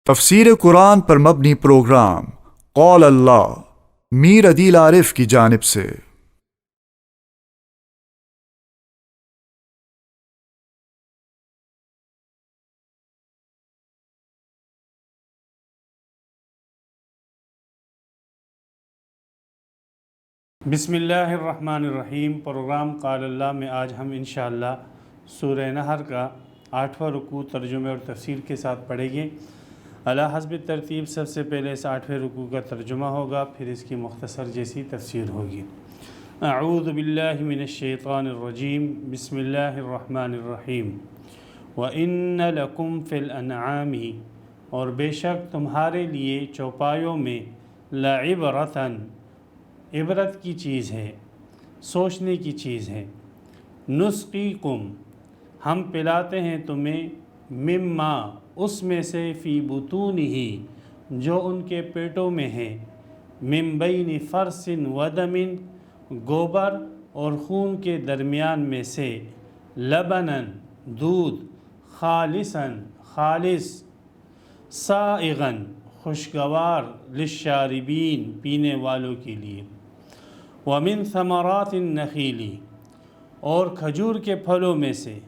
تفسیر قرآن پر مبنی پروگرام قول اللہ میر عدیل عارف کی جانب سے۔ بسم اللہ الرحمن الرحیم۔ پروگرام قال اللہ میں آج ہم انشاءاللہ سورہ نحل کا 8واں رکوع ترجمے اور تفسیر کے ساتھ پڑھیں گے۔ علی حسب ترتیب سب سے پہلے اس 8ویں رکوع کا ترجمہ ہوگا، پھر اس کی مختصر جیسی تفسیر ہوگی۔ اعوذ باللہ من الشیطان الرجیم، بسم اللہ الرحمن الرحیم۔ وَإِنَّ لَكُمْ فِي الْأَنْعَامِ، اور بے شک تمہارے لیے چوپایوں میں لَعِبْرَةً، عبرت کی چیز ہے، سوچنے کی چیز ہے۔ نسقیکم، ہم پلاتے ہیں تمہیں، مما، اس میں سے، فی بطونہ، جو ان کے پیٹوں میں ہے، من بین فرث ودم، گوبر اور خون کے درمیان میں سے، لبنا، دودھ، خالصا، خالص، سائغا، خوشگوار، للشاربین، پینے والوں کے لیے، ومن ثمرات النخیل، اور کھجور کے پھلوں میں سے،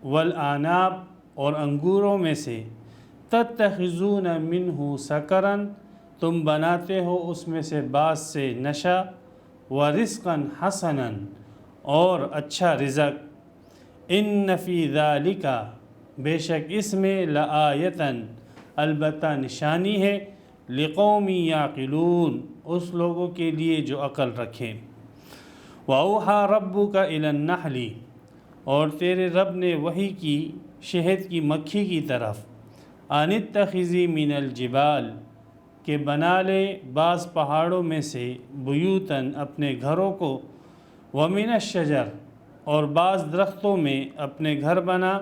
والاعناب، اور انگوروں میں سے، تتخذون منہ سکرا، تم بناتے ہو اس میں سے بعض سے نشہ، ورزقا حسنا، اور اچھا رزق، ان فی ذالک، بے شک اس میں، لآیۃ، البتہ نشانی ہے، لقوم یعقلون، اس لوگوں کے لیے جو عقل رکھیں۔ وَأَوْحَى رَبُّكَ إِلَى النَّحْلِ، اور تیرے رب نے وحی کی شہد کی مکھی کی طرف، ان اتخذی من الجبال، کہ بنا لے بعض پہاڑوں میں سے، بیوتاً، اپنے گھروں کو، ومن الشجر، اور بعض درختوں میں اپنے گھر بنا،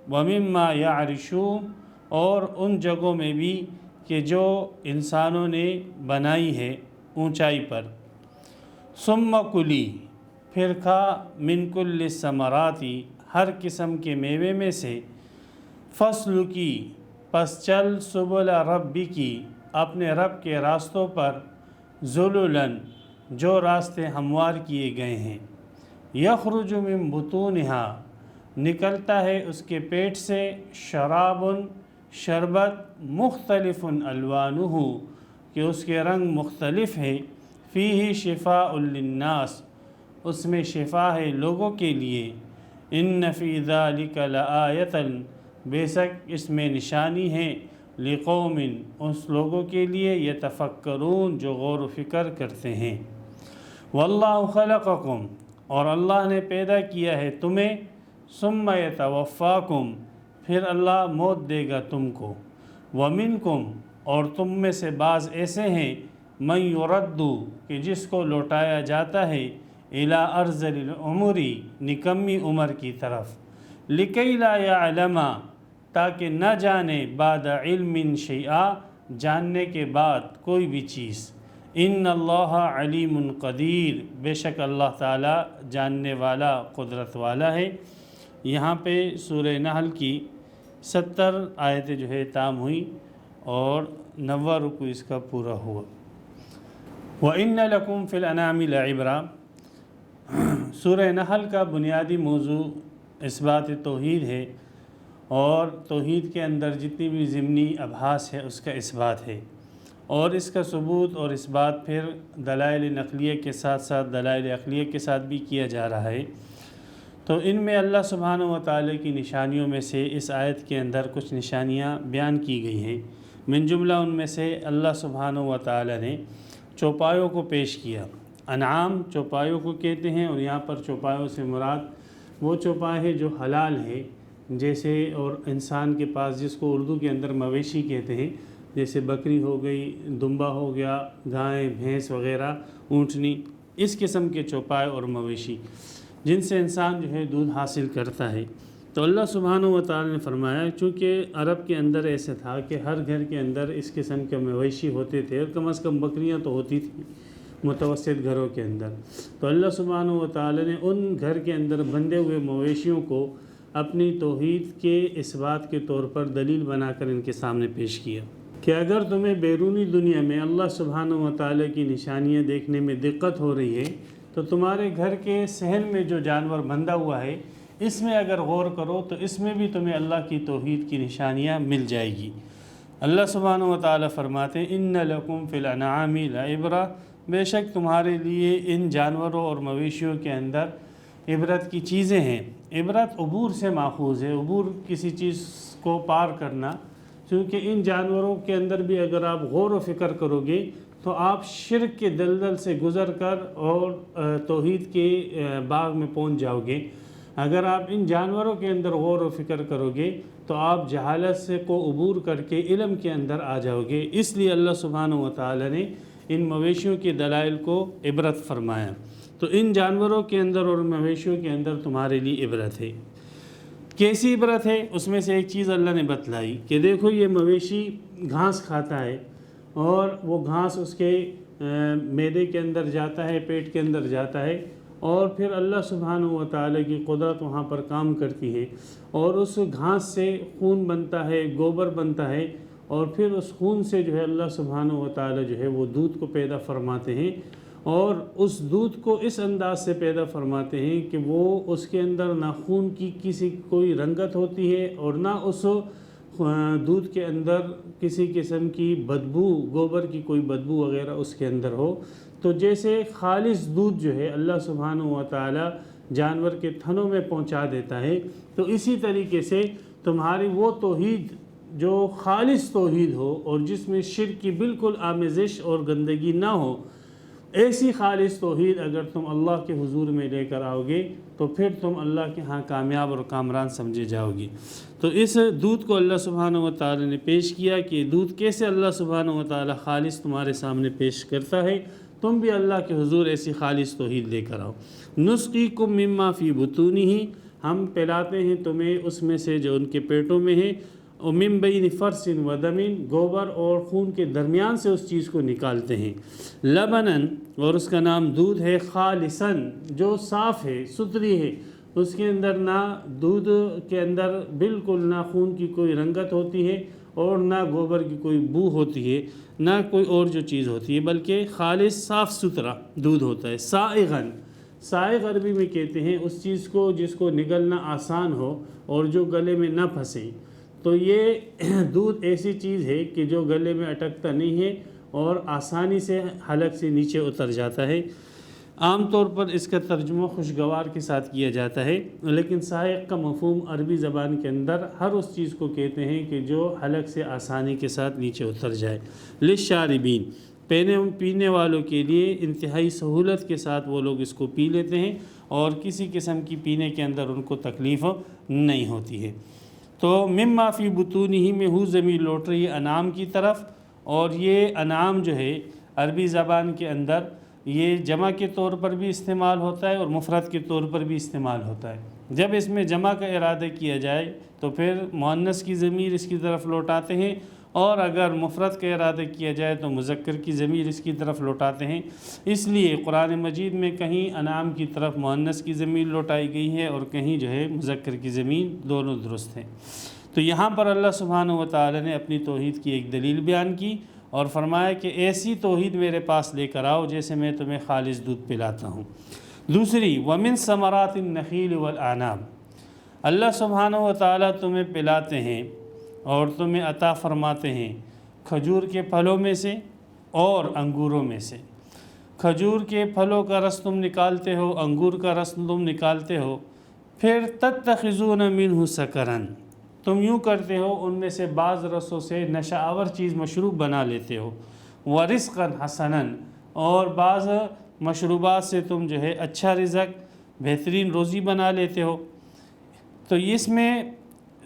ومما یعرشون، اور ان جگہوں میں بھی کہ جو انسانوں نے بنائی ہے اونچائی پر، ثم کلی، پھر کھا، من کل الثمرات، ہر قسم کے میوے میں سے، فسلکی، پس چل، سبل ربکی، اپنے رب کے راستوں پر، ذللا، جو راستے ہموار کیے گئے ہیں، یخرج من بطونہا، نکلتا ہے اس کے پیٹ سے، شراب، شربت، مختلف الوانہ، کہ اس کے رنگ مختلف ہے، فیہ شفاء للناس، اس میں شفا ہے لوگوں کے لیے، ان فی ذالک لآیۃ، بے شک اس میں نشانی ہے، لقوم، اس لوگوں کے لیے، یتفکرون، جو غور و فکر کرتے ہیں۔ واللہ خلقکم، اور اللہ نے پیدا کیا ہے تمہیں، ثم یتوفاکم، پھر اللہ موت دے گا تم کو، ومنکم، اور تم میں سے بعض ایسے ہیں، من یرد، کہ جس کو لوٹایا جاتا ہے، الی ارذل العمر، نکمی عمر کی طرف، لکی لا یعلم، تاکہ نہ جانے، بعد علم شیئا، جاننے کے بعد کوئی بھی چیز، ان اللہ علیم قدیر، بے شک اللہ تعالیٰ جاننے والا، قدرت والا ہے۔ یہاں پہ سورہ نحل کی 70 آیتیں جو ہے تام ہوئی اور 90واں رکوع اس کا پورا ہوا۔ وَإِنَّ لَكُمْ فِي الْأَنْعَامِ لَعِبْرَةً، سورہ نحل کا بنیادی موضوع اثبات توحید ہے، اور توحید کے اندر جتنی بھی ضمنی ابحاث ہے اس کا اثبات ہے، اور اس کا ثبوت اور اثبات پھر دلائل نقلیہ کے ساتھ ساتھ دلائل عقلیہ کے ساتھ بھی کیا جا رہا ہے۔ تو ان میں اللہ سبحانہ و تعالیٰ کی نشانیوں میں سے اس آیت کے اندر کچھ نشانیاں بیان کی گئی ہیں۔ من جملہ ان میں سے اللہ سبحانہ و تعالیٰ نے چوپایوں کو پیش کیا۔ انعام چوپایوں کو کہتے ہیں، اور یہاں پر چوپایوں سے مراد وہ چوپائے ہیں جو حلال ہے، جیسے، اور انسان کے پاس جس کو اردو کے اندر مویشی کہتے ہیں، جیسے بکری ہو گئی، دمبا ہو گیا، گائے، بھینس وغیرہ، اونٹنی، اس قسم کے چوپائے اور مویشی جن سے انسان جو ہے دودھ حاصل کرتا ہے۔ تو اللہ سبحانہ و تعالیٰ نے فرمایا، چونکہ عرب کے اندر ایسے تھا کہ ہر گھر کے اندر اس قسم کے مویشی ہوتے تھے، اور کم از کم بکریاں تو ہوتی تھیں متوسط گھروں کے اندر، تو اللہ سبحانہ و تعالیٰ نے ان گھر کے اندر بندھے ہوئے مویشیوں کو اپنی توحید کے اثبات کے طور پر دلیل بنا کر ان کے سامنے پیش کیا۔ کہ اگر تمہیں بیرونی دنیا میں اللہ سبحانہ و تعالیٰ کی نشانیاں دیکھنے میں دقت ہو رہی ہے تو تمہارے گھر کے صحن میں جو جانور بندھا ہوا ہے اس میں اگر غور کرو تو اس میں بھی تمہیں اللہ کی توحید کی نشانیاں مل جائے گی۔ اللہ سبحانہ و تعالیٰ فرماتے ہیں ان لکم فی الانعام لعبرہ، بے شک تمہارے لیے ان جانوروں اور مویشیوں کے اندر عبرت کی چیزیں ہیں۔ عبرت عبور سے ماخوذ ہے، عبور کسی چیز کو پار کرنا، کیونکہ ان جانوروں کے اندر بھی اگر آپ غور و فکر کرو گے تو آپ شرک کے دلدل سے گزر کر اور توحید کے باغ میں پہنچ جاؤ گے۔ اگر آپ ان جانوروں کے اندر غور و فکر کرو گے تو آپ جہالت سے کو عبور کر کے علم کے اندر آ جاؤ گے۔ اس لیے اللہ سبحانہ و تعالیٰ نے ان مویشیوں کے دلائل کو عبرت فرمایا۔ تو ان جانوروں کے اندر اور مویشیوں کے اندر تمہارے لیے عبرت ہے۔ کیسی عبرت ہے؟ اس میں سے ایک چیز اللہ نے بتلائی کہ دیکھو یہ مویشی گھاس کھاتا ہے اور وہ گھاس اس کے معدے کے اندر جاتا ہے، پیٹ کے اندر جاتا ہے، اور پھر اللہ سبحانہ و تعالیٰ کی قدرت وہاں پر کام کرتی ہے اور اس گھاس سے خون بنتا ہے، گوبر بنتا ہے، اور پھر اس خون سے جو ہے اللہ سبحانہ و تعالیٰ جو ہے وہ دودھ کو پیدا فرماتے ہیں، اور اس دودھ کو اس انداز سے پیدا فرماتے ہیں کہ وہ اس کے اندر نہ خون کی کسی کوئی رنگت ہوتی ہے اور نہ اس دودھ کے اندر کسی قسم کی بدبو، گوبر کی کوئی بدبو وغیرہ اس کے اندر ہو۔ تو جیسے خالص دودھ جو ہے اللہ سبحانہ و تعالیٰ جانور کے تھنوں میں پہنچا دیتا ہے، تو اسی طریقے سے تمہاری وہ توحید جو خالص توحید ہو اور جس میں شرک کی بالکل آمیزش اور گندگی نہ ہو، ایسی خالص توحید اگر تم اللہ کے حضور میں لے کر آؤ گے تو پھر تم اللہ کے ہاں کامیاب اور کامران سمجھے جاؤ گے۔ تو اس دودھ کو اللہ سبحانہ و تعالیٰ نے پیش کیا کہ دودھ کیسے اللہ سبحانہ و تعالیٰ خالص تمہارے سامنے پیش کرتا ہے، تم بھی اللہ کے حضور ایسی خالص توحید لے کر آؤ۔ نسقیکم مما فی بطونہ، ہم پلاتے ہیں تمہیں اس میں سے جو ان کے پیٹوں میں ہے، من بین فرث و دم، گوبر اور خون کے درمیان سے اس چیز کو نکالتے ہیں، لبنن، اور اس کا نام دودھ ہے، خالصاً، جو صاف ہے، ستھری ہے، اس کے اندر نہ دودھ کے اندر بالکل نہ خون کی کوئی رنگت ہوتی ہے اور نہ گوبر کی کوئی بو ہوتی ہے، نہ کوئی اور جو چیز ہوتی ہے، بلکہ خالص صاف ستھرا دودھ ہوتا ہے۔ سائغن، سائغ عربی میں کہتے ہیں اس چیز کو جس کو نگلنا آسان ہو اور جو گلے میں نہ پھنسے۔ تو یہ دودھ ایسی چیز ہے کہ جو گلے میں اٹکتا نہیں ہے اور آسانی سے حلق سے نیچے اتر جاتا ہے۔ عام طور پر اس کا ترجمہ خوشگوار کے ساتھ کیا جاتا ہے، لیکن سائغ کا مفہوم عربی زبان کے اندر ہر اس چیز کو کہتے ہیں کہ جو حلق سے آسانی کے ساتھ نیچے اتر جائے۔ للشاربین، پینے والوں کے لیے انتہائی سہولت کے ساتھ وہ لوگ اس کو پی لیتے ہیں اور کسی قسم کی پینے کے اندر ان کو تکلیف نہیں ہوتی ہے۔ تو مما فی بطونہ میں ہو ضمیر لوٹ رہی ہے انعام کی طرف، اور یہ انعام جو ہے عربی زبان کے اندر یہ جمع کے طور پر بھی استعمال ہوتا ہے اور مفرد کے طور پر بھی استعمال ہوتا ہے۔ جب اس میں جمع کا ارادہ کیا جائے تو پھر مؤنث کی ضمیر اس کی طرف لوٹاتے ہیں، اور اگر مفرد کا ارادہ کیا جائے تو مذکر کی ضمیر اس کی طرف لوٹاتے ہیں۔ اس لیے قرآن مجید میں کہیں انعام کی طرف مؤنث کی ضمیر لوٹائی گئی ہے اور کہیں جو ہے مذکر کی ضمیر، دونوں درست ہیں۔ تو یہاں پر اللہ سبحانہ و تعالی نے اپنی توحید کی ایک دلیل بیان کی اور فرمایا کہ ایسی توحید میرے پاس لے کر آؤ جیسے میں تمہیں خالص دودھ پلاتا ہوں۔ دوسری، وَمِن ثمرات النخیل والعناب، اللہ سبحانہ و تعالیٰ تمہیں پلاتے ہیں اور تمہیں عطا فرماتے ہیں کھجور کے پھلوں میں سے اور انگوروں میں سے۔ کھجور کے پھلوں کا رس تم نکالتے ہو، انگور کا رس تم نکالتے ہو، پھر تتخذون منہ سکرا، تم یوں کرتے ہو ان میں سے بعض رسوں سے نشہ آور چیز مشروب بنا لیتے ہو، ورزقا حسنا، اور بعض مشروبات سے تم جو ہے اچھا رزق، بہترین روزی بنا لیتے ہو۔ تو اس میں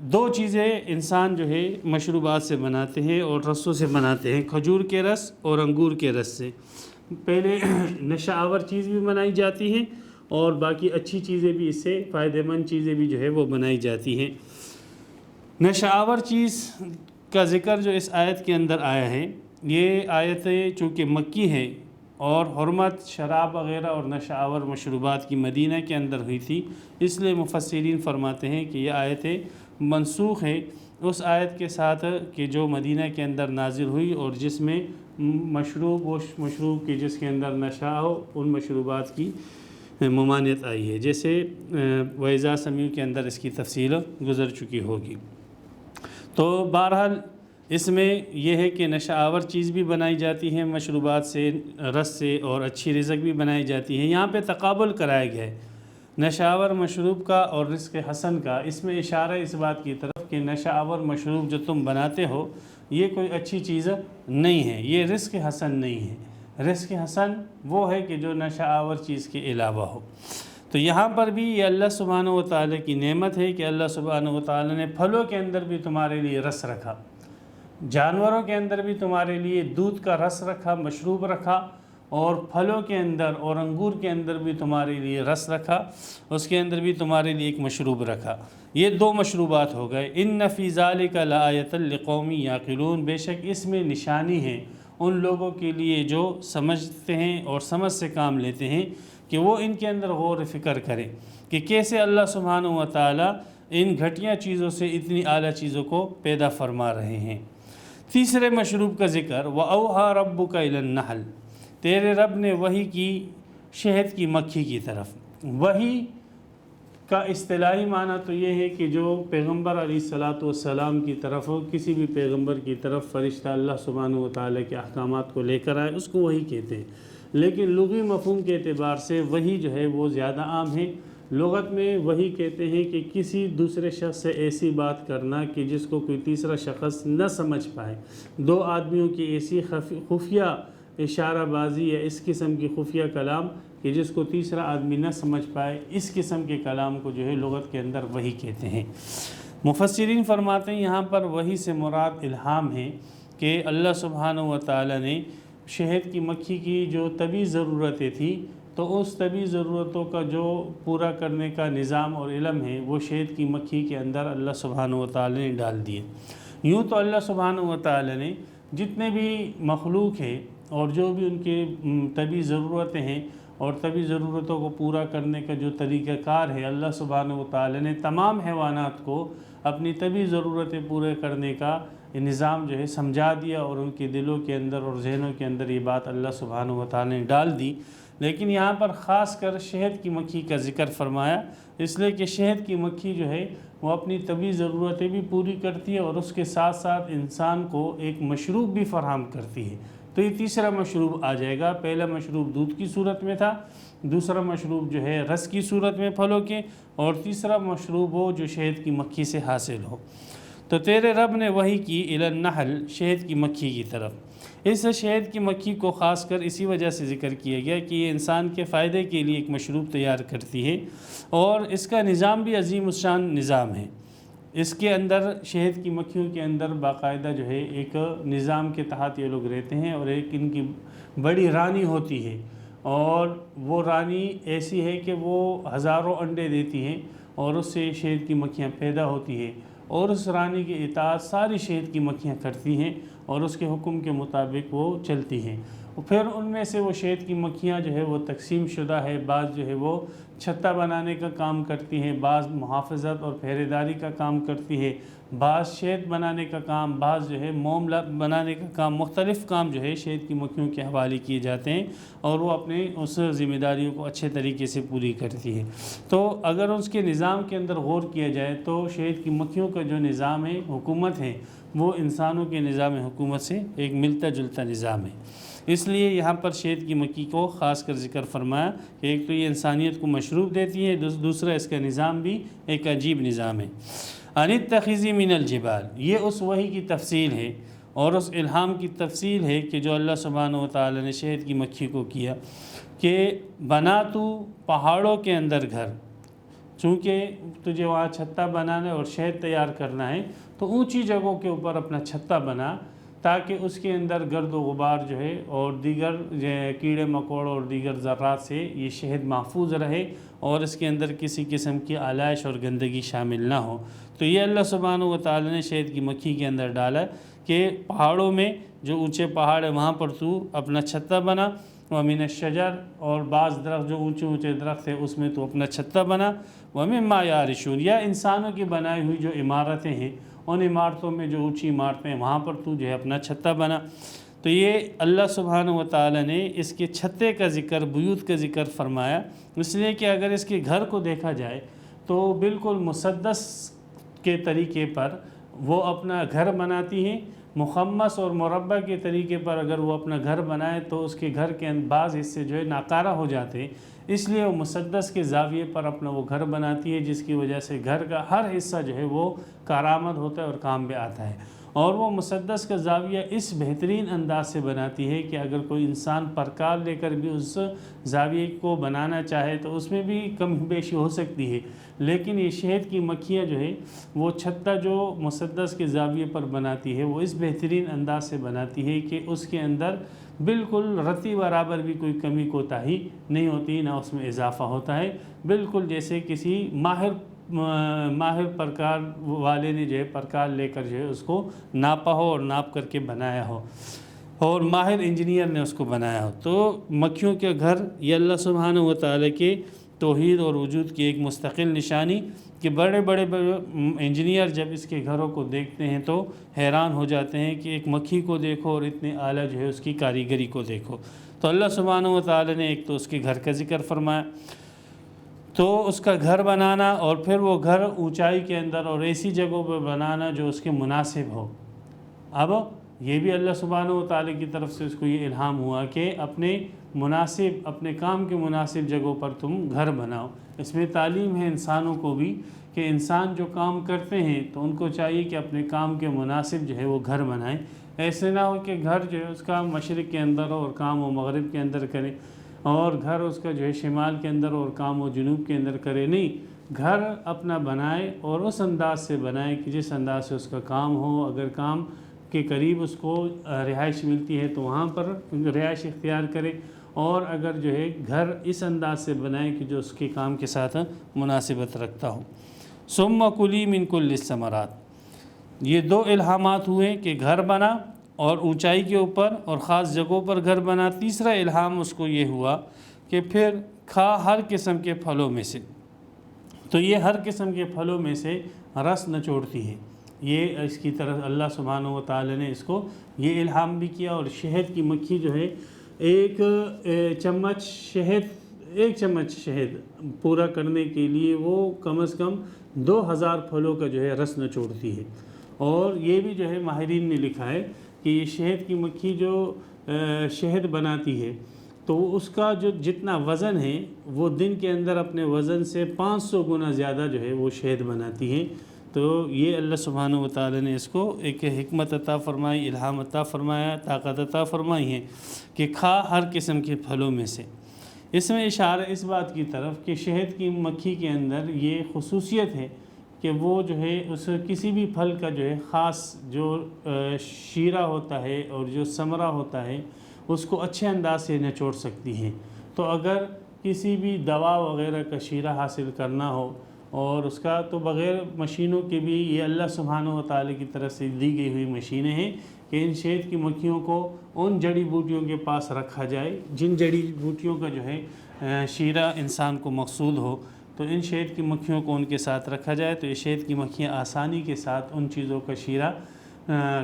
دو چیزیں انسان جو ہے مشروبات سے بناتے ہیں اور رسوں سے بناتے ہیں، کھجور کے رس اور انگور کے رس سے۔ پہلے نشہ آور چیز بھی بنائی جاتی ہیں اور باقی اچھی چیزیں بھی، اس سے فائدہ مند چیزیں بھی جو ہے وہ بنائی جاتی ہیں۔ نشہ آور چیز کا ذکر جو اس آیت کے اندر آیا ہے، یہ آیت چونکہ مکی ہے اور حرمت شراب وغیرہ اور نشہ آور مشروبات کی مدینہ کے اندر ہوئی تھی، اس لیے مفسرین فرماتے ہیں کہ یہ آیت منسوخ ہے اس آیت کے ساتھ کہ جو مدینہ کے اندر نازل ہوئی اور جس میں مشروب کی جس کے اندر نشہ ہو ان مشروبات کی ممانعت آئی ہے، جیسے وَإِذَا سَمِعُوا کے اندر اس کی تفصیل گزر چکی ہوگی۔ تو بہرحال اس میں یہ ہے کہ نشہ آور چیز بھی بنائی جاتی ہے مشروبات سے، رس سے، اور اچھی رزق بھی بنائی جاتی ہے۔ یہاں پہ تقابل کرایا گیا ہے نشہ آور مشروب کا اور رزق حسن کا۔ اس میں اشارہ اس بات کی طرف کہ نشہ آور مشروب جو تم بناتے ہو یہ کوئی اچھی چیز نہیں ہے، یہ رزق حسن نہیں ہے۔ رزق حسن وہ ہے کہ جو نشہ آور چیز کے علاوہ ہو۔ تو یہاں پر بھی یہ اللہ سبحانہ و تعالیٰ کی نعمت ہے کہ اللہ سبحانہ و تعالیٰ نے پھلوں کے اندر بھی تمہارے لیے رس رکھا، جانوروں کے اندر بھی تمہارے لیے دودھ کا رس رکھا، مشروب رکھا، اور پھلوں کے اندر اور انگور کے اندر بھی تمہارے لیے رس رکھا، اس کے اندر بھی تمہارے لیے ایک مشروب رکھا۔ یہ دو مشروبات ہو گئے۔ ان فی ذالک لآیۃ لقوم یعقلون، بے شک اس میں نشانی ہے ان لوگوں کے لیے جو سمجھتے ہیں اور سمجھ سے کام لیتے ہیں، کہ وہ ان کے اندر غور و فکر کریں کہ کیسے اللہ سبحانہ و تعالیٰ ان گھٹیا چیزوں سے اتنی اعلیٰ چیزوں کو پیدا فرما رہے ہیں۔ تیسرے مشروب کا ذکر، وَأَوْحَىٰ رَبُّكَ إِلَى النَّحْلِ، تیرے رب نے وحی کی شہد کی مکھی کی طرف۔ وحی کا اصطلاحی معنی تو یہ ہے کہ جو پیغمبر علیہ الصلاۃ والسلام کی طرف ہو، کسی بھی پیغمبر کی طرف فرشتہ اللہ سبحانہ و تعالیٰ کے احکامات کو لے کر آئے، اس کو وحی کہتے ہیں۔ لیکن لغوی مفہوم کے اعتبار سے وحی جو ہے وہ زیادہ عام ہے۔ لغت میں وحی کہتے ہیں کہ کسی دوسرے شخص سے ایسی بات کرنا کہ جس کو کوئی تیسرا شخص نہ سمجھ پائے، دو آدمیوں کی ایسی خفیہ اشارہ بازی یا اس قسم کی خفیہ کلام کہ جس کو تیسرا آدمی نہ سمجھ پائے، اس قسم کے کلام کو جو ہے لغت کے اندر وحی کہتے ہیں۔ مفسرین فرماتے ہیں یہاں پر وحی سے مراد الہام ہے کہ اللہ سبحانہ و تعالیٰ نے شہد کی مکھی کی جو طبی ضرورتیں تھیں، تو اس طبی ضرورتوں کا جو پورا کرنے کا نظام اور علم ہے وہ شہد کی مکھی کے اندر اللہ سبحانہ و تعالیٰ نے ڈال دیے۔ یوں تو اللہ سبحانہ و تعالیٰ نے جتنے بھی مخلوق ہیں اور جو بھی ان کے طبی ضرورتیں ہیں اور طبی ضرورتوں کو پورا کرنے کا جو طریقہ کار ہے، اللہ سبحانہ و تعالیٰ نے تمام حیوانات کو اپنی طبی ضرورتیں پورے کرنے کا نظام جو ہے سمجھا دیا، اور ان کے دلوں کے اندر اور ذہنوں کے اندر یہ بات اللہ سبحانہ و تعالیٰ نے ڈال دی۔ لیکن یہاں پر خاص کر شہد کی مکھی کا ذکر فرمایا، اس لیے کہ شہد کی مکھی جو ہے وہ اپنی طبی ضرورتیں بھی پوری کرتی ہے اور اس کے ساتھ ساتھ انسان کو ایک مشروب بھی فراہم کرتی ہے۔ تو یہ تیسرا مشروب آ جائے گا۔ پہلا مشروب دودھ کی صورت میں تھا، دوسرا مشروب جو ہے رس کی صورت میں پھلوں کے، اور تیسرا مشروب ہو جو شہد کی مکھی سے حاصل ہو۔ تو تیرے رب نے وحی کی الی النحل، شہد کی مکھی کی طرف۔ اس شہد کی مکھی کو خاص کر اسی وجہ سے ذکر کیا گیا کہ یہ انسان کے فائدے کے لیے ایک مشروب تیار کرتی ہے، اور اس کا نظام بھی عظیم الشان نظام ہے۔ اس کے اندر شہد کی مکھیوں کے اندر باقاعدہ جو ہے ایک نظام کے تحت یہ لوگ رہتے ہیں، اور ایک ان کی بڑی رانی ہوتی ہے، اور وہ رانی ایسی ہے کہ وہ ہزاروں انڈے دیتی ہیں اور اس سے شہد کی مکھیاں پیدا ہوتی ہیں، اور اس رانی کی اطاعت ساری شہد کی مکھیاں کرتی ہیں اور اس کے حکم کے مطابق وہ چلتی ہیں۔ پھر ان میں سے وہ شہد کی مکھیاں جو ہے وہ تقسیم شدہ ہے، بعض جو ہے وہ چھتا بنانے کا کام کرتی ہیں، بعض محافظت اور پہرے داری کا کام کرتی ہے، بعض شہد بنانے کا کام، بعض جو ہے موم بنانے کا کام، مختلف کام جو ہے شہد کی مکھیوں کے حوالے کیے جاتے ہیں، اور وہ اپنے اس ذمہ داریوں کو اچھے طریقے سے پوری کرتی ہے۔ تو اگر اس کے نظام کے اندر غور کیا جائے تو شہد کی مکھیوں کا جو نظام ہے، حکومت ہے، وہ انسانوں کے نظام حکومت سے ایک ملتا جلتا نظام ہے۔ اس لیے یہاں پر شہد کی مکھی کو خاص کر ذکر فرمایا کہ ایک تو یہ انسانیت کو مشروب دیتی ہے، دوسرا اس کا نظام بھی ایک عجیب نظام ہے۔ ان اتخذی من الجبال، یہ اس وحی کی تفصیل ہے اور اس الہام کی تفصیل ہے کہ جو اللہ سبحانہ و تعالی نے شہد کی مکھی کو کیا کہ بنا تو پہاڑوں کے اندر گھر، چونکہ تجھے وہاں چھتا بنانا ہے اور شہد تیار کرنا ہے تو اونچی جگہوں کے اوپر اپنا چھتا بنا، تاکہ اس کے اندر گرد و غبار جو ہے اور دیگر کیڑے مکوڑوں اور دیگر ذرات سے یہ شہد محفوظ رہے اور اس کے اندر کسی قسم کی آلائش اور گندگی شامل نہ ہو۔ تو یہ اللہ سبحانہ و تعالی نے شہد کی مکھی کے اندر ڈالا کہ پہاڑوں میں جو اونچے پہاڑ ہیں وہاں پر تو اپنا چھتا بنا، وَمِنَ الشَّجَرِ، اور بعض درخت جو اونچے اونچے درخت ہیں اس میں تو اپنا چھتا بنا، وَمِمَّا يَعْرِشُونَ، یا انسانوں کی بنائی ہوئی جو عمارتیں ہیں ان عمارتوں میں جو اونچی عمارتیں ہیں وہاں پر تو جو ہے اپنا چھتا بنا۔ تو یہ اللہ سبحانہ و تعالی نے اس کے چھتے کا ذکر، بیوت کا ذکر فرمایا، اس لیے کہ اگر اس کے گھر کو دیکھا جائے تو بالکل مسدس کے طریقے پر وہ اپنا گھر بناتی ہیں۔ مخمس اور مربع کے طریقے پر اگر وہ اپنا گھر بنائے تو اس کے گھر کے بعض حصے جو ہے ناکارہ ہو جاتے ہیں، اس لیے وہ مسدس کے زاویے پر اپنا وہ گھر بناتی ہے، جس کی وجہ سے گھر کا ہر حصہ جو ہے وہ کارآمد ہوتا ہے اور کام میں آتا ہے۔ اور وہ مسدس کا زاویہ اس بہترین انداز سے بناتی ہے کہ اگر کوئی انسان پرکار لے کر بھی اس زاویے کو بنانا چاہے تو اس میں بھی کم بیشی ہو سکتی ہے، لیکن یہ شہد کی مکھیاں جو ہے وہ چھتا جو مسدس کے زاویے پر بناتی ہے وہ اس بہترین انداز سے بناتی ہے کہ اس کے اندر بالکل رتی برابر بھی کوئی کمی کوتاہی نہیں ہوتی، نہ اس میں اضافہ ہوتا ہے، بالکل جیسے کسی ماہر پرکار والے نے جو ہے پرکار لے کر جو ہے اس کو ناپا ہو اور ناپ کر کے بنایا ہو، اور ماہر انجینئر نے اس کو بنایا ہو۔ تو مکھیوں کے گھر یہ اللہ سبحانہ و تعالی کے توحید اور وجود کی ایک مستقل نشانی کہ بڑے بڑے انجینئر جب اس کے گھروں کو دیکھتے ہیں تو حیران ہو جاتے ہیں کہ ایک مکھی کو دیکھو اور اتنے اعلیٰ جو ہے اس کی کاریگری کو دیکھو۔ تو اللہ سبحانہ و تعالی نے ایک تو اس کے گھر کا ذکر فرمایا، تو اس کا گھر بنانا اور پھر وہ گھر اونچائی کے اندر اور ایسی جگہوں پہ بنانا جو اس کے مناسب ہو۔ اب یہ بھی اللہ سبحانہ و تعالی کی طرف سے اس کو یہ الہام ہوا کہ اپنے کام کے مناسب جگہوں پر تم گھر بناؤ۔ اس میں تعلیم ہے انسانوں کو بھی کہ انسان جو کام کرتے ہیں تو ان کو چاہیے کہ اپنے کام کے مناسب جو ہے وہ گھر بنائیں، ایسے نہ ہو کہ گھر جو ہے اس کا مشرق کے اندر ہو اور کام وہ مغرب کے اندر کرے، اور گھر اس کا جو ہے شمال کے اندر اور کام وہ جنوب کے اندر کرے۔ نہیں، گھر اپنا بنائے اور اس انداز سے بنائے کہ جس انداز سے اس کا کام ہو۔ اگر کام کے قریب اس کو رہائش ملتی ہے تو وہاں پر رہائش اختیار کرے، اور اگر جو ہے گھر اس انداز سے بنائے کہ جو اس کے کام کے ساتھ مناسبت رکھتا ہو۔ ثم کلی من کل الثمرات، یہ دو الہامات ہوئے کہ گھر بنا اور اونچائی کے اوپر اور خاص جگہوں پر گھر بنا۔ تیسرا الہام اس کو یہ ہوا کہ پھر کھا ہر قسم کے پھلوں میں سے، تو یہ ہر قسم کے پھلوں میں سے رس نچوڑتی ہے۔ یہ اس کی طرف اللہ سبحانہ و تعالی نے اس کو یہ الہام بھی کیا۔ اور شہد کی مکھی جو ہے ایک چمچ شہد پورا کرنے کے لیے وہ کم از کم 2000 پھلوں کا جو ہے رس نچوڑتی ہے۔ اور یہ بھی جو ہے ماہرین نے لکھا ہے کہ یہ شہد کی مکھی جو شہد بناتی ہے تو اس کا جو جتنا وزن ہے وہ دن کے اندر اپنے وزن سے 500 گنا زیادہ جو ہے وہ شہد بناتی ہے۔ تو یہ اللہ سبحانہ و تعالی نے اس کو ایک حکمت عطا فرمائی، الہام عطا فرمایا، طاقت عطا فرمائی ہے کہ کھا ہر قسم کے پھلوں میں سے۔ اس میں اشارہ اس بات کی طرف کہ شہد کی مکھی کے اندر یہ خصوصیت ہے کہ وہ جو ہے اس کسی بھی پھل کا جو ہے خاص جو شیرہ ہوتا ہے اور جو ثمرہ ہوتا ہے اس کو اچھے انداز سے نچوڑ سکتی ہے۔ تو اگر کسی بھی دوا وغیرہ کا شیرہ حاصل کرنا ہو اور اس کا، تو بغیر مشینوں کے بھی یہ اللہ سبحانہ و تعالی کی طرف سے دی گئی ہوئی مشینیں ہیں کہ ان شہد کی مکھیوں کو ان جڑی بوٹیوں کے پاس رکھا جائے جن جڑی بوٹیوں کا جو ہے شیرہ انسان کو مقصود ہو، تو ان شہد کی مکھیوں کو ان کے ساتھ رکھا جائے تو یہ شہد کی مکھیاں آسانی کے ساتھ ان چیزوں کا شیرہ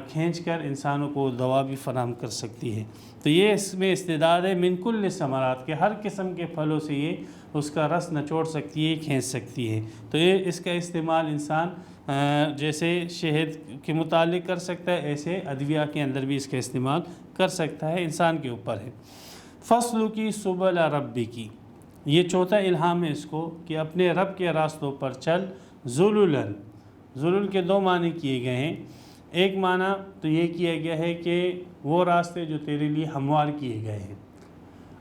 کھینچ کر انسانوں کو دوا بھی فراہم کر سکتی ہے۔ تو یہ اس میں استعداد ہے من کل ثمرات کے، ہر قسم کے پھلوں سے یہ اس کا رس نچوڑ سکتی ہے، کھینچ سکتی ہے۔ تو یہ اس کا استعمال انسان جیسے شہد کے متعلق کر سکتا ہے، ایسے ادویہ کے اندر بھی اس کا استعمال کر سکتا ہے، انسان کے اوپر ہے۔ فصل کی سبل ربی کی، یہ چوتھا الہام ہے اس کو کہ اپنے رب کے راستوں پر چل۔ ذللاً، ذلل کے دو معنی کیے گئے ہیں۔ ایک معنی تو یہ کیا گیا ہے کہ وہ راستے جو تیرے لیے ہموار کیے گئے ہیں۔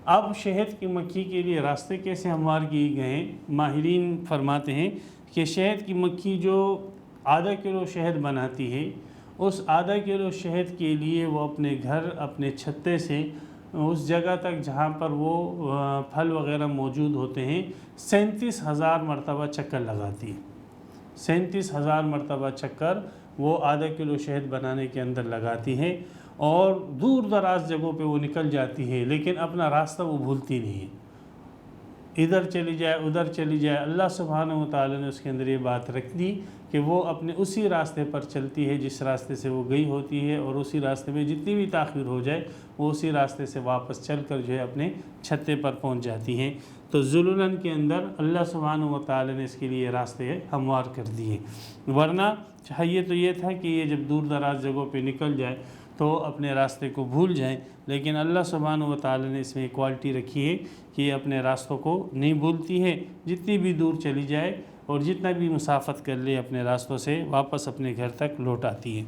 اب شہد کی مکھی کے لیے راستے کیسے ہموار کیے گئے ہیں؟ ماہرین فرماتے ہیں کہ شہد کی مکھی جو آدھا کلو شہد بناتی ہے، اس آدھا کلو شہد کے لیے وہ اپنے گھر، اپنے چھتے سے اس جگہ تک جہاں پر وہ پھل وغیرہ موجود ہوتے ہیں 37,000 مرتبہ چکر لگاتی ہے۔ 37,000 مرتبہ چکر وہ آدھا کلو شہد بنانے کے اندر لگاتی ہے، اور دور دراز جگہوں پہ وہ نکل جاتی ہے، لیکن اپنا راستہ وہ بھولتی نہیں ہے۔ ادھر چلی جائے ادھر چلی جائے، اللہ سبحانہ و تعالی نے اس کے اندر یہ بات رکھ دی کہ کہ وہ اپنے اسی راستے پر چلتی ہے جس راستے سے وہ گئی ہوتی ہے، اور اسی راستے میں جتنی بھی تاخیر ہو جائے وہ اسی راستے سے واپس چل کر جو ہے اپنے چھتے پر پہنچ جاتی ہیں۔ تو ذوالعرش کے اندر اللہ سبحانہ و تعالی نے اس کے لیے راستے ہموار کر دیے، ورنہ چاہیے تو یہ تھا کہ یہ جب دور دراز جگہوں پہ نکل جائے تو اپنے راستے کو بھول جائیں، لیکن اللہ سبحانہ و تعالی نے اس میں کوالٹی رکھی ہے کہ یہ اپنے راستوں کو نہیں بھولتی ہے، جتنی بھی دور چلی جائے اور جتنا بھی مسافت کر لے اپنے راستوں سے واپس اپنے گھر تک لوٹ آتی ہے۔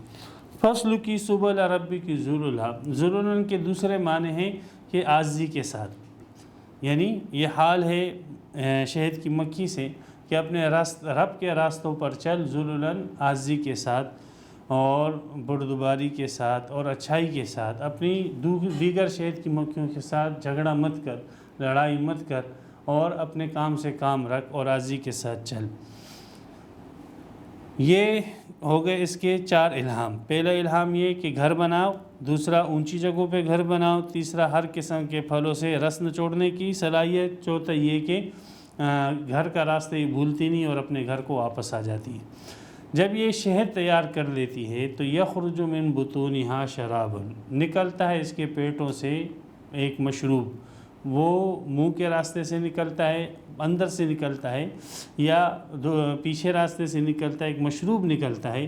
فصل کی سبل ربی کی ذوالعرش کے دوسرے معنی ہیں کہ عاجزی کے ساتھ، یعنی یہ حال ہے شہد کی مکھی سے کہ اپنے رب کے راستوں پر چل ذوالعرش، عاجزی کے ساتھ اور بردباری کے ساتھ اور اچھائی کے ساتھ، اپنی دیگر شہد کی مکھیوں کے ساتھ جھگڑا مت کر، لڑائی مت کر، اور اپنے کام سے کام رکھ اور عاجزی کے ساتھ چل۔ یہ ہو گئے اس کے 4 الہام۔ پہلا الہام یہ کہ گھر بناؤ، دوسرا اونچی جگہوں پہ گھر بناؤ، تیسرا ہر قسم کے پھلوں سے رس نچوڑنے کی صلاحیت، چوتھا یہ کہ گھر کا راستہ یہ بھولتی نہیں اور اپنے گھر کو واپس آ جاتی ہے۔ جب یہ شہد تیار کر لیتی ہے تو یخرج من بطونہا شراب، نکلتا ہے اس کے پیٹوں سے ایک مشروب، وہ منہ کے راستے سے نکلتا ہے، اندر سے نکلتا ہے، یا پیچھے راستے سے نکلتا ہے، ایک مشروب نکلتا ہے،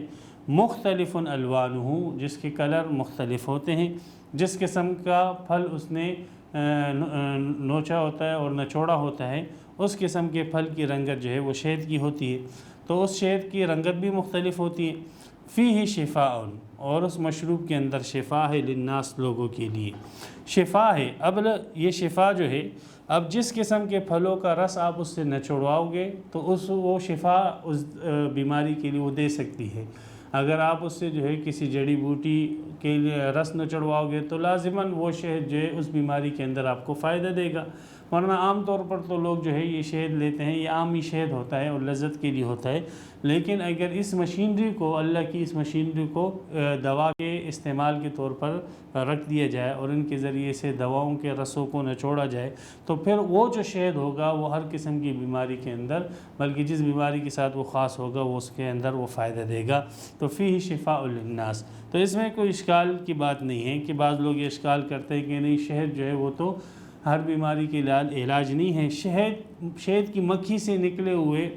مختلف الوانہ، جس کے کلر مختلف ہوتے ہیں، جس قسم کا پھل اس نے نوچا ہوتا ہے اور نچوڑا ہوتا ہے اس قسم کے پھل کی رنگت جو ہے وہ شہد کی ہوتی ہے، تو اس شہد کی رنگت بھی مختلف ہوتی ہے۔ فیہ شفاء، اور اس مشروب کے اندر شفا ہے، للناس، لوگوں کے لیے شفا ہے۔ اب یہ شفا جو ہے، اب جس قسم کے پھلوں کا رس آپ اس سے نچوڑواؤ گے تو وہ شفا اس بیماری کے لیے وہ دے سکتی ہے۔ اگر آپ اس سے جو ہے کسی جڑی بوٹی کے لیے رس نچوڑواؤ گے تو لازماً وہ شہد جو ہے اس بیماری کے اندر آپ کو فائدہ دے گا، ورنہ عام طور پر تو لوگ جو ہے یہ شہد لیتے ہیں، یہ عام ہی شہد ہوتا ہے اور لذت کے لیے ہوتا ہے، لیکن اگر اس مشینری کو، اللہ کی اس مشینری کو دوا کے استعمال کے طور پر رکھ دیا جائے اور ان کے ذریعے سے دواؤں کے رسوں کو نچوڑا جائے تو پھر وہ جو شہد ہوگا وہ ہر قسم کی بیماری کے اندر، بلکہ جس بیماری کے ساتھ وہ خاص ہوگا وہ اس کے اندر وہ فائدہ دے گا۔ تو فیہ شفاء للناس، تو اس میں کوئی اشکال کی بات نہیں ہے کہ بعض لوگ یہ اشکال کرتے ہیں کہ نہیں شہد جو ہے وہ تو ہر بیماری کے علاج نہیں ہے۔ شہد کی مکھی سے نکلے ہوئے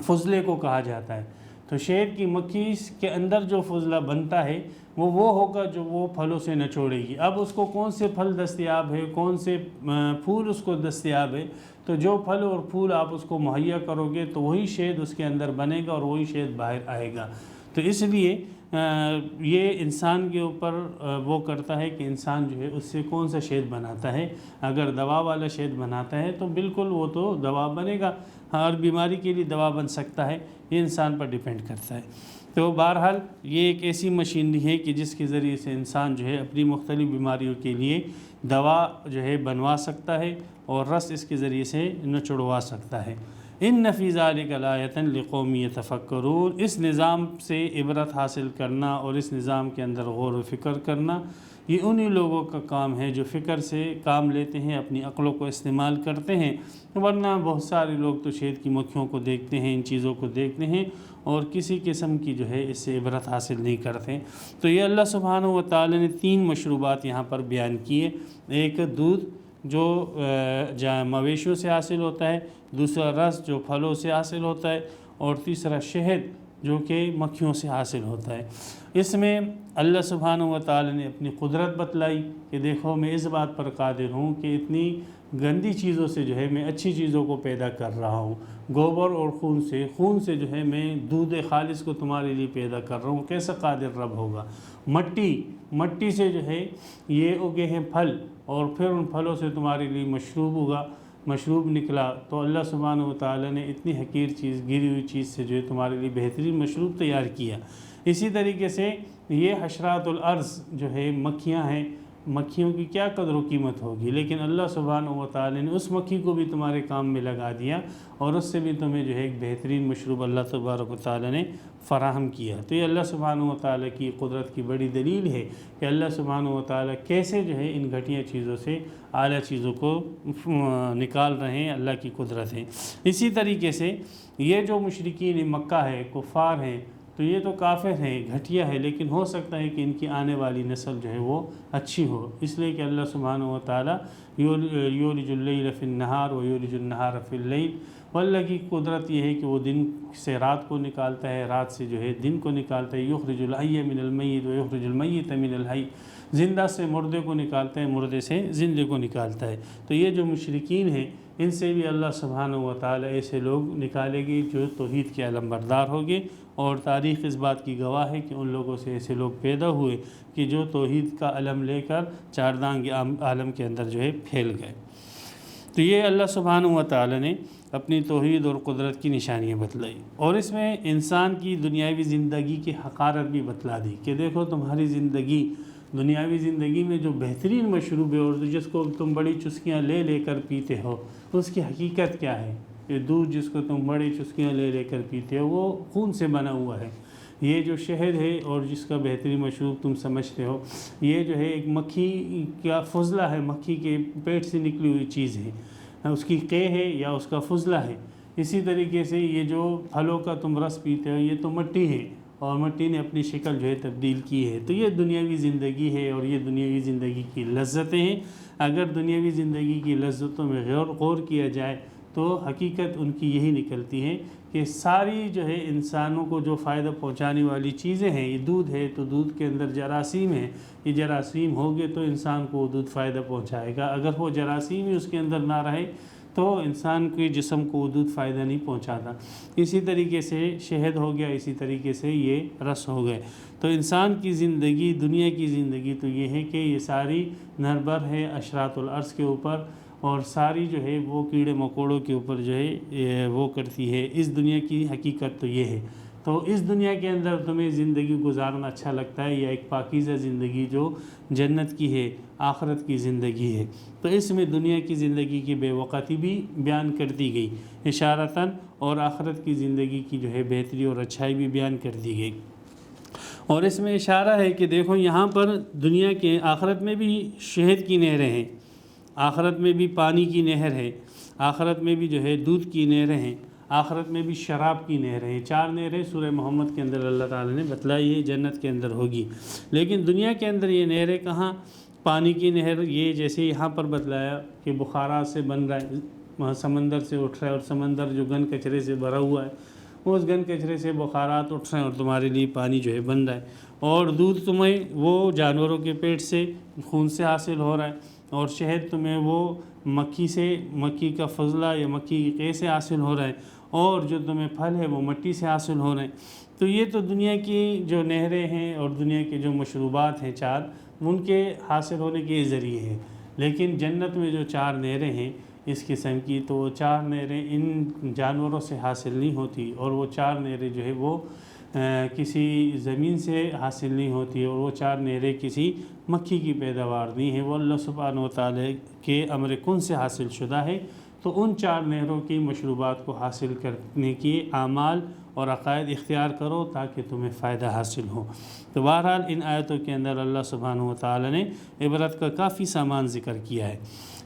فضلے کو کہا جاتا ہے، تو شہد کی مکھی کے اندر جو فضلہ بنتا ہے وہ ہوگا جو وہ پھلوں سے نچوڑے گی۔ اب اس کو کون سے پھل دستیاب ہے، کون سے پھول اس کو دستیاب ہے، تو جو پھل اور پھول آپ اس کو مہیا کرو گے تو وہی شہد اس کے اندر بنے گا اور وہی شہد باہر آئے گا۔ تو اس لیے یہ انسان کے اوپر وہ کرتا ہے کہ انسان جو ہے اس سے کون سا شہد بناتا ہے۔ اگر دوا والا شہد بناتا ہے تو بالکل وہ تو دوا بنے گا، ہر بیماری کے لیے دوا بن سکتا ہے، یہ انسان پر ڈیپینڈ کرتا ہے۔ تو بہرحال یہ ایک ایسی مشینری ہے کہ جس کے ذریعے سے انسان جو ہے اپنی مختلف بیماریوں کے لیے دوا جو ہے بنوا سکتا ہے اور رس اس کے ذریعے سے نچوڑوا سکتا ہے۔ ان فی ذلک لآیۃ لقوم یتفکرون، اس نظام سے عبرت حاصل کرنا اور اس نظام کے اندر غور و فکر کرنا یہ انہی لوگوں کا کام ہے جو فکر سے کام لیتے ہیں، اپنی عقلوں کو استعمال کرتے ہیں، ورنہ بہت سارے لوگ تو شہد کی مکھیوں کو دیکھتے ہیں، ان چیزوں کو دیکھتے ہیں اور کسی قسم کی جو ہے اس سے عبرت حاصل نہیں کرتے۔ تو یہ اللہ سبحانہ و تعالی نے 3 مشروبات یہاں پر بیان کیے، ایک دودھ جو مویشیوں سے حاصل ہوتا ہے، دوسرا رس جو پھلوں سے حاصل ہوتا ہے، اور تیسرا شہد جو کہ مکھیوں سے حاصل ہوتا ہے۔ اس میں اللہ سبحانہ و تعالی نے اپنی قدرت بتلائی کہ دیکھو میں اس بات پر قادر ہوں کہ اتنی گندی چیزوں سے جو ہے میں اچھی چیزوں کو پیدا کر رہا ہوں، گوبر اور خون سے جو ہے میں دودھ خالص کو تمہارے لیے پیدا کر رہا ہوں، کیسا قادر رب ہوگا۔ مٹی سے جو ہے یہ اگے ہیں پھل اور پھر ان پھلوں سے تمہارے لیے مشروب نکلا، تو اللہ سبحانہ و تعالی نے اتنی حقیر چیز، گری ہوئی چیز سے جو ہے تمہارے لیے بہترین مشروب تیار کیا۔ اسی طریقے سے یہ حشرات الارض جو ہے مکھیاں ہیں مکھیوں کی کیا قدر و قیمت ہوگی، لیکن اللہ سبحانہ و تعالی نے اس مکھی کو بھی تمہارے کام میں لگا دیا اور اس سے بھی تمہیں جو ہے ایک بہترین مشروب اللہ تبارک و تعالی نے فراہم کیا۔ تو یہ اللہ سبحانہ و تعالی کی قدرت کی بڑی دلیل ہے کہ اللہ سبحانہ و تعالی کیسے جو ہے ان گھٹیا چیزوں سے اعلیٰ چیزوں کو نکال رہے ہیں، اللہ کی قدرت ہے۔ اسی طریقے سے یہ جو مشرکین مکہ ہے، کفار ہیں، تو یہ تو کافر ہے، گھٹیا ہے، لیکن ہو سکتا ہے کہ ان کی آنے والی نسل جو ہے وہ اچھی ہو، اس لیے کہ اللہ سبحانہ و تعالیٰ یولج اللیل فی النہار و یولج النہار فی اللیل، واللہ کی قدرت یہ ہے کہ وہ دن سے رات کو نکالتا ہے، رات سے جو ہے دن کو نکالتا ہے، یخرج الحی من المیت و یخرج المیت من الحی، زندہ سے مردے کو نکالتا ہے، مردے سے زندے کو نکالتا ہے۔ تو یہ جو مشرکین ہیں ان سے بھی اللہ سبحانہ و تعالی ایسے لوگ نکالے گی جو توحید کے علم بردار ہوگے، اور تاریخ اس بات کی گواہ ہے کہ ان لوگوں سے ایسے لوگ پیدا ہوئے کہ جو توحید کا علم لے کر چاردانگ عالم کے اندر جو ہے پھیل گئے۔ تو یہ اللہ سبحانہ و تعالی نے اپنی توحید اور قدرت کی نشانیاں بتلائی، اور اس میں انسان کی دنیاوی زندگی کی حقارت بھی بتلا دی کہ دیکھو تمہاری زندگی، دنیاوی زندگی میں جو بہترین مشروب ہے اور جس کو تم بڑی چسکیاں لے لے کر پیتے ہو، اس کی حقیقت کیا ہے؟ یہ دودھ جس کو تم بڑی چسکیاں لے لے کر پیتے ہو وہ خون سے بنا ہوا ہے۔ یہ جو شہد ہے اور جس کا بہترین مشروب تم سمجھتے ہو، یہ جو ہے ایک مکھی کا فضلہ ہے، مکھی کے پیٹ سے نکلی ہوئی چیز ہے، اس کی قے ہے یا اس کا فضلہ ہے۔ اسی طریقے سے یہ جو پھلوں کا تم رس پیتے ہو یہ تو مٹی ہے، اور مٹی نے اپنی شکل جو ہے تبدیل کی ہے۔ تو یہ دنیاوی زندگی ہے اور یہ دنیاوی زندگی کی لذتیں ہیں۔ اگر دنیاوی زندگی کی لذتوں میں غور کیا جائے تو حقیقت ان کی یہی نکلتی ہے کہ ساری جو ہے انسانوں کو جو فائدہ پہنچانے والی چیزیں ہیں، یہ دودھ ہے تو دودھ کے اندر جراثیم ہے، یہ جراثیم ہوگے تو انسان کو وہ دودھ فائدہ پہنچائے گا، اگر وہ جراثیم ہی اس کے اندر نہ رہے تو انسان کے جسم کو وہ دودھ فائدہ نہیں پہنچاتا۔ اسی طریقے سے شہد ہو گیا، اسی طریقے سے یہ رس ہو گئے۔ تو انسان کی زندگی، دنیا کی زندگی تو یہ ہے کہ یہ ساری نربھر ہے اشراط الارض کے اوپر، اور ساری جو ہے وہ کیڑے مکوڑوں کے اوپر جو ہے وہ کرتی ہے۔ اس دنیا کی حقیقت تو یہ ہے۔ تو اس دنیا کے اندر تمہیں زندگی گزارنا اچھا لگتا ہے، یا ایک پاکیزہ زندگی جو جنت کی ہے، آخرت کی زندگی ہے، تو اس میں دنیا کی زندگی کی بے وقتی بھی بیان کر دی گئی اشارتاً، اور آخرت کی زندگی کی جو ہے بہتری اور اچھائی بھی بیان کر دی گئی۔ اور اس میں اشارہ ہے کہ دیکھو یہاں پر دنیا کے آخرت میں بھی شہد کی نہریں ہیں، آخرت میں بھی پانی کی نہر ہے، آخرت میں بھی جو ہے دودھ کی نہریں ہیں، آخرت میں بھی شراب کی نہریں ہیں۔ 4 نہریں سورہ محمد کے اندر اللہ تعالی نے بتلائی ہے جنت کے اندر ہوگی، لیکن دنیا کے اندر یہ نہریں کہاں؟ پانی کی نہر یہ جیسے یہاں پر بتلایا کہ بخارات سے بن رہا ہے، وہاں سمندر سے اٹھ رہا ہے، اور سمندر جو گن کچرے سے بھرا ہوا ہے، اس گن کچرے سے بخارات اٹھ رہے ہیں اور تمہارے لیے پانی جو ہے بن رہا ہے، اور دودھ تمہیں وہ جانوروں کے پیٹ سے خون سے حاصل ہو رہا ہے، اور شہد تمہیں وہ مکھی کا فضلہ یا مکھی کی قے سے حاصل ہو رہا ہے، اور جو تمہیں پھل ہے وہ مٹی سے حاصل ہو رہے ہیں۔ تو یہ تو دنیا کی جو نہریں ہیں اور دنیا کے جو مشروبات ہیں 4، ان کے حاصل ہونے کے ذریعے ہیں، لیکن جنت میں جو 4 نہریں ہیں اس قسم کی، تو وہ 4 نہریں ان جانوروں سے حاصل نہیں ہوتی، اور وہ 4 نہریں جو ہے وہ کسی زمین سے حاصل نہیں ہوتی، اور وہ 4 نہریں کسی مکھی کی پیداوار نہیں ہے، وہ اللہ سبحانہ و تعالی کے امر کن سے حاصل شدہ ہے۔ تو ان 4 نہروں کی مشروبات کو حاصل کرنے کی اعمال اور عقائد اختیار کرو تاکہ تمہیں فائدہ حاصل ہو۔ تو بہرحال ان آیتوں کے اندر اللہ سبحانہ و تعالی نے عبرت کا کافی سامان ذکر کیا ہے۔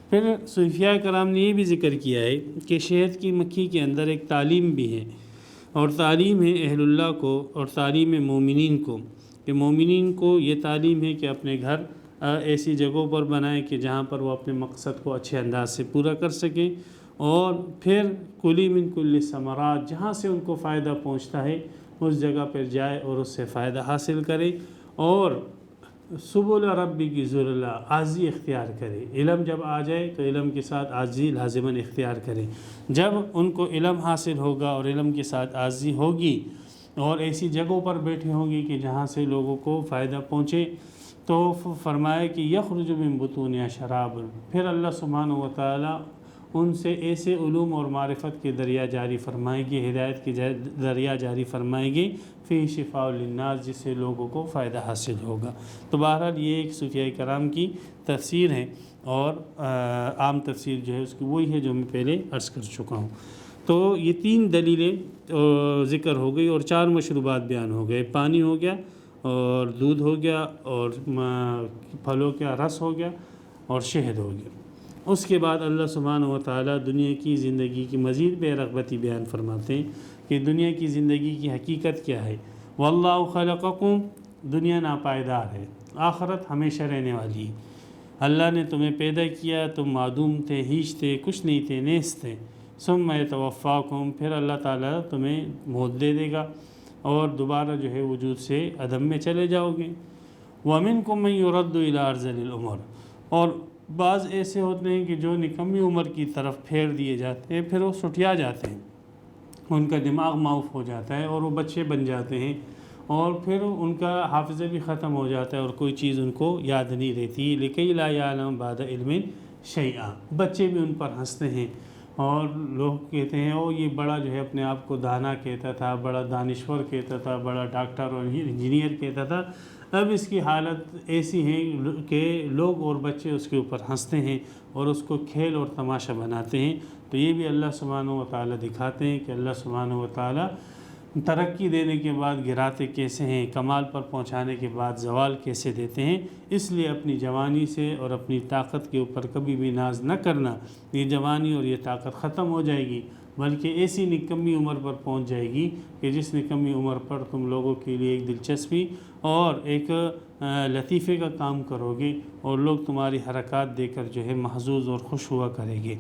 پھر صوفیاء کرام نے یہ بھی ذکر کیا ہے کہ شہد کی مکھی کے اندر ایک تعلیم بھی ہے، اور تعلیم ہے اہل اللہ کو، اور تعلیم ہے مومنین کو، کہ مومنین کو یہ تعلیم ہے کہ اپنے گھر ایسی جگہوں پر بنائیں کہ جہاں پر وہ اپنے مقصد کو اچھے انداز سے پورا کر سکیں، اور پھر کلی من کل ثمرات، جہاں سے ان کو فائدہ پہنچتا ہے اس جگہ پر جائے اور اس سے فائدہ حاصل کرے، اور سبل ربی کی ذلہ عاجزی اختیار کرے۔ علم جب آ جائے تو علم کے ساتھ عاجزی لازماً اختیار کرے۔ جب ان کو علم حاصل ہوگا اور علم کے ساتھ عاجزی ہوگی، اور ایسی جگہوں پر بیٹھے ہوں گی کہ جہاں سے لوگوں کو فائدہ پہنچے، تو فرمایا کہ یخرج من بطونہا شراب، پھر اللہ سبحانہ و تعالی ان سے ایسے علوم اور معرفت کے دریا جاری فرمائیں گے، ہدایت کے دریا جاری فرمائیں گے، فی شفاء للناس، جس سے لوگوں کو فائدہ حاصل ہوگا۔ تو بہرحال یہ ایک صوفیاء کرام کی تفسیر ہے، اور عام تفسیر جو ہے اس کی وہی ہے جو میں پہلے عرض کر چکا ہوں۔ تو یہ 3 دلیلیں ذکر ہو گئی، اور 4 مشروبات بیان ہو گئے، پانی ہو گیا، اور دودھ ہو گیا، اور پھلوں کا رس ہو گیا، اور شہد ہو گیا۔ اس کے بعد اللہ سبحانہ و تعالیٰ دنیا کی زندگی کی مزید بے رغبتی بیان فرماتے ہیں کہ دنیا کی زندگی کی حقیقت کیا ہے۔ واللہ خلقکم، دنیا ناپائیدار ہے، آخرت ہمیشہ رہنے والی ہے۔ اللہ نے تمہیں پیدا کیا، تم معدوم تھے، ہیچ تھے، کچھ نہیں تھے، نیس تھے۔ ثم یتوفاکم، پھر اللہ تعالیٰ تمہیں موت دے دے گا، اور دوبارہ جو ہے وجود سے عدم میں چلے جاؤ گے۔ وَمِنْكُم مَّن يُرَدُّ إِلَىٰ أَرْذَلِ الْعُمُرِ، اور بعض ایسے ہوتے ہیں کہ جو نکمی عمر کی طرف پھیر دیے جاتے ہیں، پھر وہ سٹیا جاتے ہیں، ان کا دماغ معاف ہو جاتا ہے، اور وہ بچے بن جاتے ہیں، اور پھر ان کا حافظہ بھی ختم ہو جاتا ہے، اور کوئی چیز ان کو یاد نہیں رہتی۔ لِكَيْ لَا يَعْلَمَ بَعْدَ عِلْمٍ شَيْئًا، بچے بھی ان پر ہنستے ہیں، اور لوگ کہتے ہیں او یہ بڑا جو ہے اپنے آپ کو دانا کہتا تھا، بڑا دانشور کہتا تھا، بڑا ڈاکٹر اور انجینئر کہتا تھا، اب اس کی حالت ایسی ہے کہ لوگ اور بچے اس کے اوپر ہنستے ہیں، اور اس کو کھیل اور تماشا بناتے ہیں۔ تو یہ بھی اللہ سبحانہ و تعالیٰ دکھاتے ہیں کہ اللہ سبحانہ و تعالیٰ ترقی دینے کے بعد گراتے کیسے ہیں، کمال پر پہنچانے کے بعد زوال کیسے دیتے ہیں۔ اس لیے اپنی جوانی سے اور اپنی طاقت کے اوپر کبھی بھی ناز نہ کرنا، یہ جوانی اور یہ طاقت ختم ہو جائے گی، بلکہ ایسی نکمی عمر پر پہنچ جائے گی کہ جس نکمی عمر پر تم لوگوں کے لیے ایک دلچسپی اور ایک لطیفے کا کام کرو گے، اور لوگ تمہاری حرکات دیکھ کر جو ہے محظوظ اور خوش ہوا کریں گے۔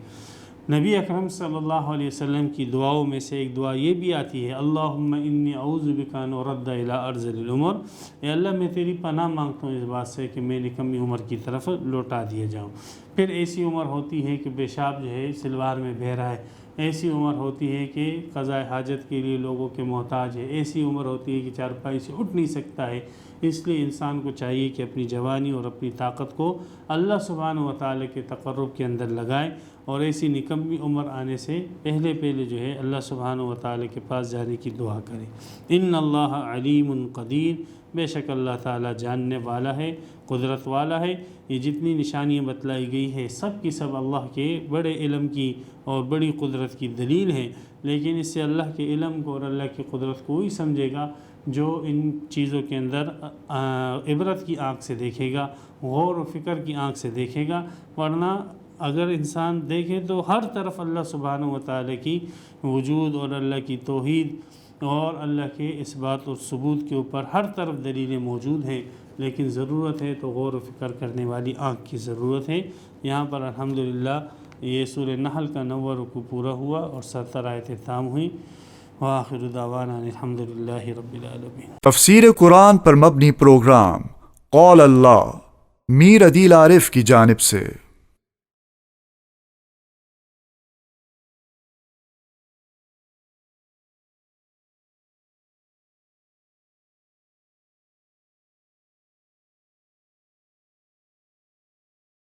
نبی اکرم صلی اللہ علیہ وسلم کی دعاؤں میں سے ایک دعا یہ بھی آتی ہے، اللہم انی اعوذ بک ان ارد الی ارذل العمر، اے اللہ میں تیری پناہ مانگتا ہوں اس بات سے کہ میں نکمی عمر کی طرف لوٹا دیے جاؤں۔ پھر ایسی عمر ہوتی ہے کہ پیشاب جو ہے سلوار میں بہہ رہا ہے، ایسی عمر ہوتی ہے کہ قضاء حاجت کے لیے لوگوں کے محتاج ہے، ایسی عمر ہوتی ہے کہ چارپائی سے اٹھ نہیں سکتا ہے۔ اس لیے انسان کو چاہیے کہ اپنی جوانی اور اپنی طاقت کو اللہ سبحانہ و تعالیٰ کے تقرب کے اندر لگائیں، اور ایسی نکمی عمر آنے سے پہلے جو ہے اللہ سبحانہ و تعالیٰ کے پاس جانے کی دعا کریں۔ ان اللہ علیم قدیر، بے شک اللہ تعالیٰ جاننے والا ہے، قدرت والا ہے۔ یہ جتنی نشانیاں بتلائی گئی ہے سب کی سب اللہ کے بڑے علم کی اور بڑی قدرت کی دلیل ہے، لیکن اس سے اللہ کے علم کو اور اللہ کی قدرت کو وہی سمجھے گا جو ان چیزوں کے اندر عبرت کی آنکھ سے دیکھے گا، غور و فکر کی آنکھ سے دیکھے گا۔ ورنہ اگر انسان دیکھے تو ہر طرف اللہ سبحانہ و تعالیٰ کی وجود اور اللہ کی توحید اور اللہ کے اثبات اور ثبوت کے اوپر ہر طرف دلیلیں موجود ہیں، لیکن ضرورت ہے تو غور و فکر کرنے والی آنکھ کی ضرورت ہے۔ یہاں پر الحمدللہ یہ سورہ نحل کا 9واں رکوع پورا ہوا اور 70 آیتیں تام ہوئیں۔ وآخر دعوانا الحمدللہ رب العالمین۔ تفسیر قرآن پر مبنی پروگرام قول اللہ میر عدیل عارف کی جانب سے